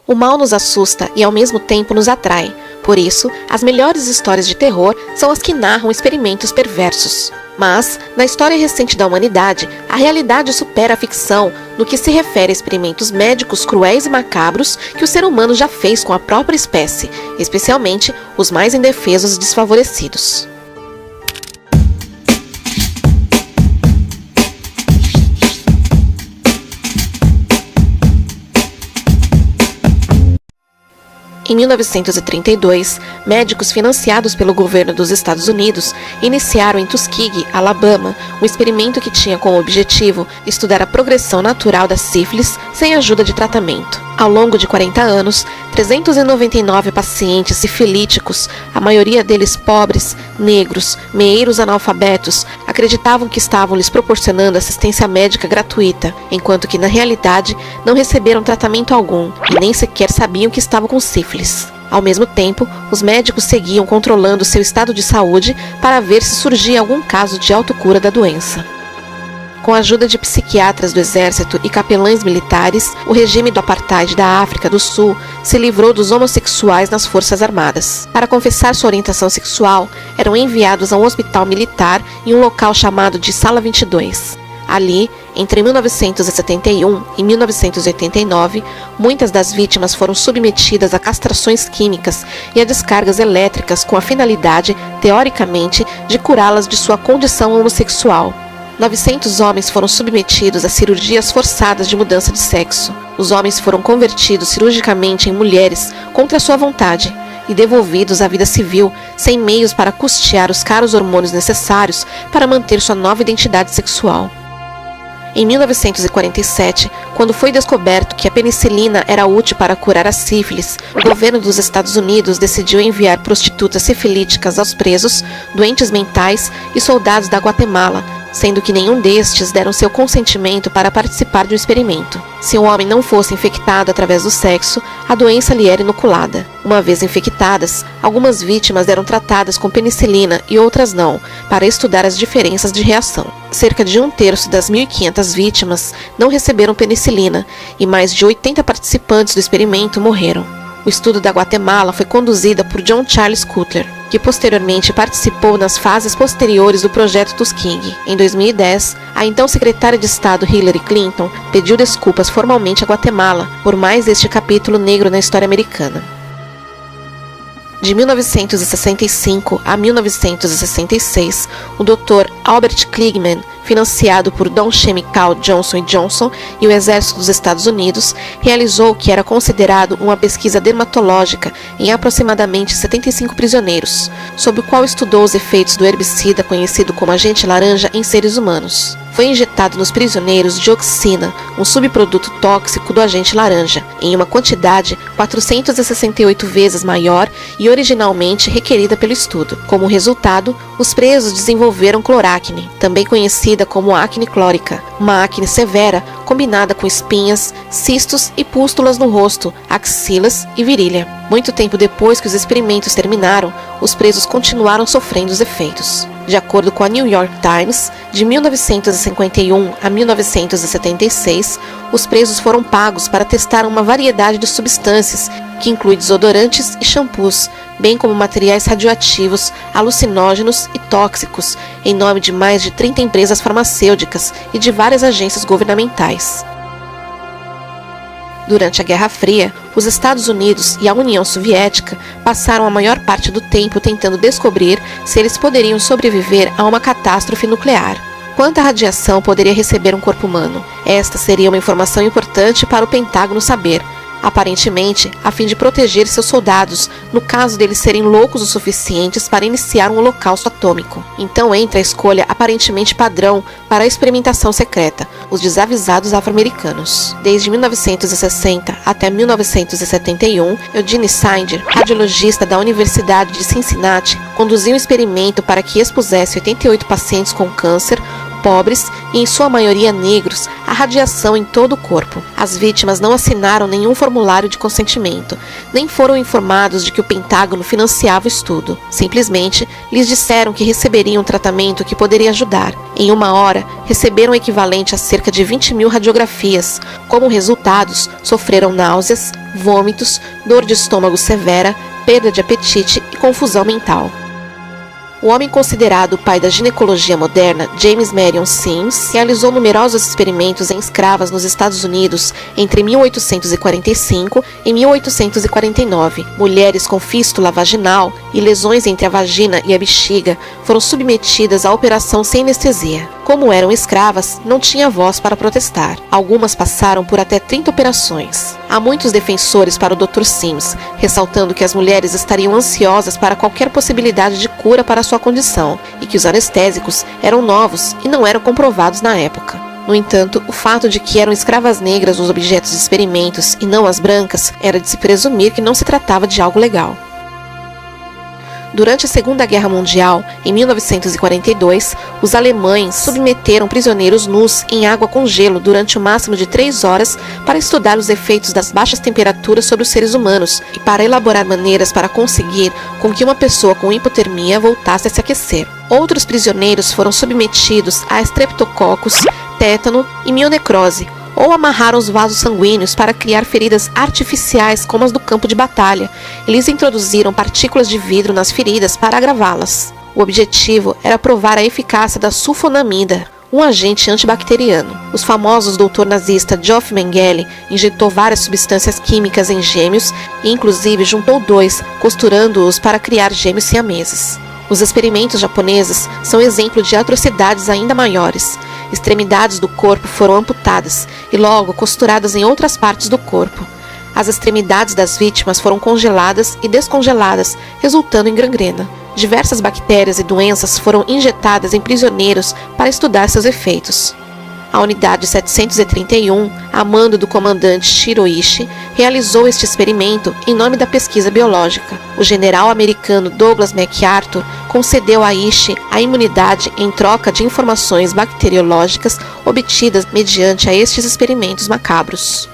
O mal nos assusta e ao mesmo tempo nos atrai. Por isso, as melhores histórias de terror são as que narram experimentos perversos. Mas, na história recente da humanidade, a realidade supera a ficção no que se refere a experimentos médicos cruéis e macabros que o ser humano já fez com a própria espécie, especialmente os mais indefesos e desfavorecidos. Em 1932, médicos financiados pelo governo dos Estados Unidos iniciaram em Tuskegee, Alabama, um experimento que tinha como objetivo estudar a progressão natural da sífilis sem ajuda de tratamento. Ao longo de 40 anos, 399 pacientes sifilíticos, a maioria deles pobres, negros, meeiros analfabetos, acreditavam que estavam lhes proporcionando assistência médica gratuita, enquanto que na realidade não receberam tratamento algum e nem sequer sabiam que estavam com sífilis. Ao mesmo tempo, os médicos seguiam controlando seu estado de saúde para ver se surgia algum caso de autocura da doença. Com a ajuda de psiquiatras do exército e capelães militares, o regime do apartheid da África do Sul se livrou dos homossexuais nas forças armadas. Para confessar sua orientação sexual, eram enviados a um hospital militar em um local chamado de Sala 22. Ali, entre 1971 e 1989, muitas das vítimas foram submetidas a castrações químicas e a descargas elétricas com a finalidade, teoricamente, de curá-las de sua condição homossexual. 900 homens foram submetidos a cirurgias forçadas de mudança de sexo. Os homens foram convertidos cirurgicamente em mulheres contra sua vontade e devolvidos à vida civil sem meios para custear os caros hormônios necessários para manter sua nova identidade sexual. Em 1947, quando foi descoberto que a penicilina era útil para curar a sífilis, o governo dos Estados Unidos decidiu enviar prostitutas sifilíticas aos presos, doentes mentais e soldados da Guatemala, sendo que nenhum destes deram seu consentimento para participar do experimento. Se um homem não fosse infectado através do sexo, a doença lhe era inoculada. Uma vez infectadas, algumas vítimas eram tratadas com penicilina e outras não, para estudar as diferenças de reação. Cerca de 1/3 das 1.500 vítimas não receberam penicilina e mais de 80 participantes do experimento morreram. O estudo da Guatemala foi conduzido por John Charles Cutler, que posteriormente participou nas fases posteriores do projeto Tuskegee. Em 2010, a então secretária de Estado Hillary Clinton pediu desculpas formalmente a Guatemala por mais este capítulo negro na história americana. De 1965 a 1966, o Dr. Albert Kligman, financiado por Don Chemical Johnson & Johnson e o Exército dos Estados Unidos, realizou o que era considerado uma pesquisa dermatológica em aproximadamente 75 prisioneiros, sobre o qual estudou os efeitos do herbicida conhecido como agente laranja em seres humanos. Foi injetado nos prisioneiros dioxina, um subproduto tóxico do agente laranja, em uma quantidade 468 vezes maior e originalmente requerida pelo estudo. Como resultado, os presos desenvolveram cloracne, também conhecida como acne clórica, uma acne severa combinada com espinhas, cistos e pústulas no rosto, axilas e virilha. Muito tempo depois que os experimentos terminaram, os presos continuaram sofrendo os efeitos. De acordo com a New York Times, de 1951 a 1976, os presos foram pagos para testar uma variedade de substâncias, que inclui desodorantes e shampoos, bem como materiais radioativos, alucinógenos e tóxicos, em nome de mais de 30 empresas farmacêuticas e de várias agências governamentais. Durante a Guerra Fria, os Estados Unidos e a União Soviética passaram a maior parte do tempo tentando descobrir se eles poderiam sobreviver a uma catástrofe nuclear. Quanta radiação poderia receber um corpo humano? Esta seria uma informação importante para o Pentágono saber, aparentemente a fim de proteger seus soldados no caso deles serem loucos o suficientes para iniciar um holocausto atômico. Então entra a escolha aparentemente padrão para a experimentação secreta, os desavisados afro-americanos. Desde 1960 até 1971, Eugene Singer, radiologista da Universidade de Cincinnati, conduziu um experimento para que expusesse 88 pacientes com câncer, pobres e, em sua maioria negros, a radiação em todo o corpo. As vítimas não assinaram nenhum formulário de consentimento, nem foram informados de que o Pentágono financiava o estudo. Simplesmente, lhes disseram que receberiam um tratamento que poderia ajudar. Em 1 hora, receberam o equivalente a cerca de 20.000 radiografias. Como resultados, sofreram náuseas, vômitos, dor de estômago severa, perda de apetite e confusão mental. O homem considerado o pai da ginecologia moderna, James Marion Sims, realizou numerosos experimentos em escravas nos Estados Unidos entre 1845 e 1849. Mulheres com fístula vaginal e lesões entre a vagina e a bexiga foram submetidas à operação sem anestesia. Como eram escravas, não tinha voz para protestar. Algumas passaram por até 30 operações. Há muitos defensores para o Dr. Sims, ressaltando que as mulheres estariam ansiosas para qualquer possibilidade de cura para sua condição e que os anestésicos eram novos e não eram comprovados na época. No entanto, o fato de que eram escravas negras os objetos de experimentos e não as brancas era de se presumir que não se tratava de algo legal. Durante a Segunda Guerra Mundial, em 1942, os alemães submeteram prisioneiros nus em água com gelo durante o máximo de 3 horas para estudar os efeitos das baixas temperaturas sobre os seres humanos e para elaborar maneiras para conseguir com que uma pessoa com hipotermia voltasse a se aquecer. Outros prisioneiros foram submetidos a estreptococos, tétano e mionecrose, ou amarraram os vasos sanguíneos para criar feridas artificiais como as do campo de batalha. Eles introduziram partículas de vidro nas feridas para agravá-las. O objetivo era provar a eficácia da sulfonamida, um agente antibacteriano. Os famosos doutor nazista Geoff Mengele injetou várias substâncias químicas em gêmeos e inclusive juntou 2, costurando-os para criar gêmeos siameses. Os experimentos japoneses são exemplo de atrocidades ainda maiores. Extremidades do corpo foram amputadas e logo costuradas em outras partes do corpo. As extremidades das vítimas foram congeladas e descongeladas, resultando em gangrena. Diversas bactérias e doenças foram injetadas em prisioneiros para estudar seus efeitos. A unidade 731, a mando do comandante Shiroishi, realizou este experimento em nome da pesquisa biológica. O general americano Douglas MacArthur concedeu a Ishii a imunidade em troca de informações bacteriológicas obtidas mediante a estes experimentos macabros.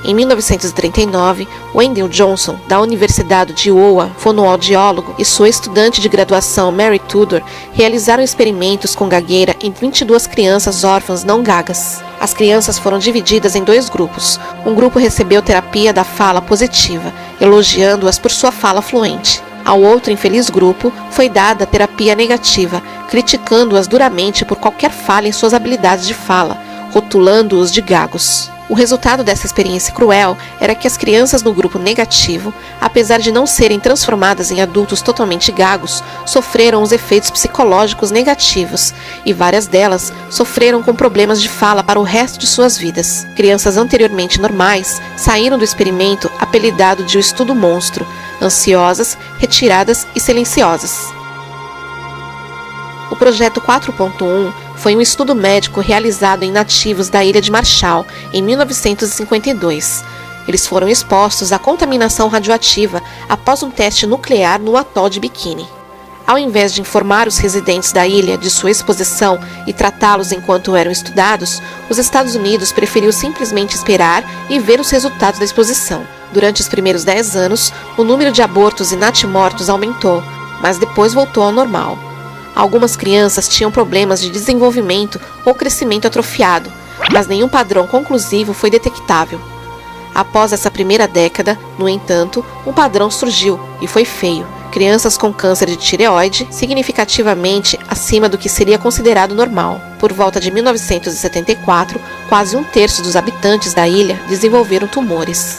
Em 1939, Wendell Johnson, da Universidade de Iowa, fonoaudiólogo, e sua estudante de graduação Mary Tudor realizaram experimentos com gagueira em 22 crianças órfãs não gagas. As crianças foram divididas em 2 grupos. Um grupo recebeu terapia da fala positiva, elogiando-as por sua fala fluente. Ao outro infeliz grupo foi dada terapia negativa, criticando-as duramente por qualquer falha em suas habilidades de fala, rotulando-os de gagos. O resultado dessa experiência cruel era que as crianças no grupo negativo, apesar de não serem transformadas em adultos totalmente gagos, sofreram os efeitos psicológicos negativos e várias delas sofreram com problemas de fala para o resto de suas vidas. Crianças anteriormente normais saíram do experimento apelidado de o estudo monstro, ansiosas, retiradas e silenciosas. O projeto 4.1 foi um estudo médico realizado em nativos da ilha de Marshall, em 1952. Eles foram expostos à contaminação radioativa após um teste nuclear no atol de Bikini. Ao invés de informar os residentes da ilha de sua exposição e tratá-los enquanto eram estudados, os Estados Unidos preferiu simplesmente esperar e ver os resultados da exposição. Durante os primeiros 10 anos, o número de abortos e natimortos aumentou, mas depois voltou ao normal. Algumas crianças tinham problemas de desenvolvimento ou crescimento atrofiado, mas nenhum padrão conclusivo foi detectável. Após essa primeira década, no entanto, um padrão surgiu e foi feio. Crianças com câncer de tireoide significativamente acima do que seria considerado normal. Por volta de 1974, quase 1/3 dos habitantes da ilha desenvolveram tumores.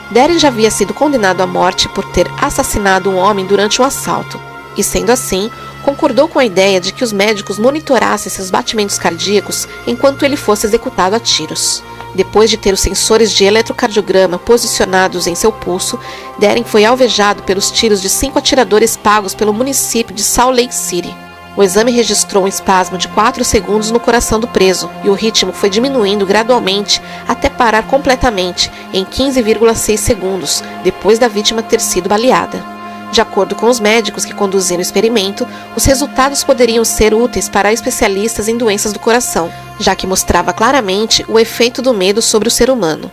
Darren já havia sido condenado à morte por ter assassinado um homem durante um assalto. E, sendo assim, concordou com a ideia de que os médicos monitorassem seus batimentos cardíacos enquanto ele fosse executado a tiros. Depois de ter os sensores de eletrocardiograma posicionados em seu pulso, Darren foi alvejado pelos tiros de 5 atiradores pagos pelo município de Salt Lake City. O exame registrou um espasmo de 4 segundos no coração do preso, e o ritmo foi diminuindo gradualmente até parar completamente em 15,6 segundos, depois da vítima ter sido baleada. De acordo com os médicos que conduziram o experimento, os resultados poderiam ser úteis para especialistas em doenças do coração, já que mostrava claramente o efeito do medo sobre o ser humano.